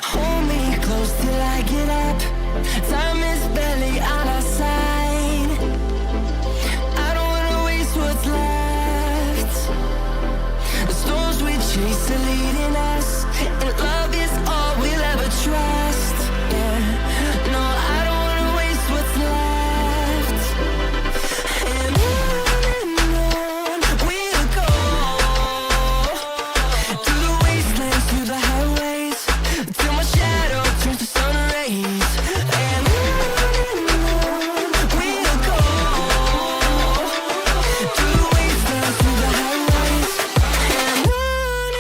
Hold me close till I get up. Time is barely on our side. I don't wanna waste what's left. The storms we chase are leading us, and love is all we'll ever trust. Yeah, no, I don't wanna waste what's left. And on we'll go, through the wastelands, through the highways, till my shadow turns to sun rays. And on we'll go, through the wastelands, through the highways, and on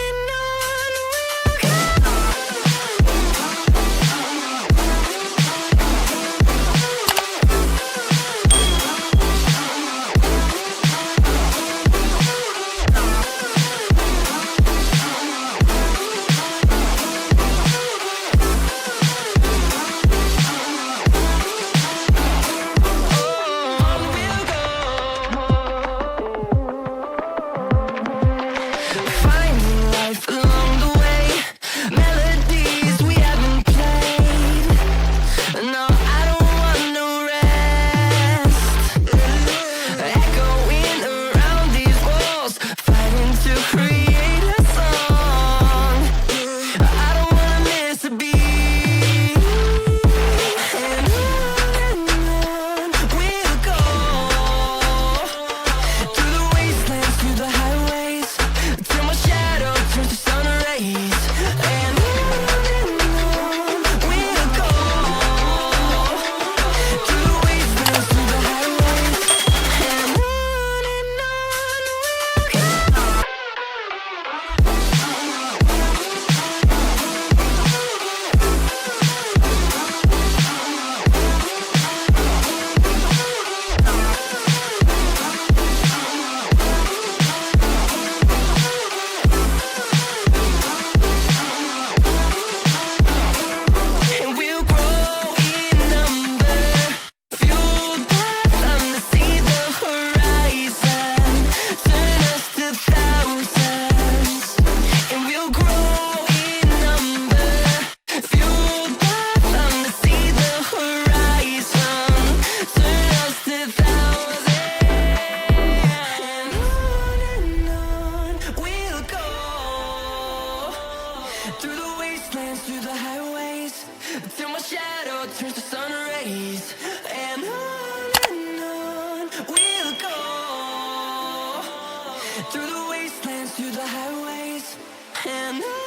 we'll go. Finding life along the way, melodies we haven't played. No, I don't want no rest. Echoing around these walls, fighting to create a song. I don't wanna miss a beat. And on we'll go, through the wastelands, through the highways, till my shadow turns to sun rays. And on we'll go, through the wastelands, through the highways, and on we'll go. And we'll grow in number, fueled by them to see the horizon, turn us to thousands. And we'll grow in number, fueled by them to see the horizon, turn us to thousands. And on we'll go, through the wastelands, through the highways, till my shadow turns to sun rays. And on we'll go, through the wastelands, through the highways, and on.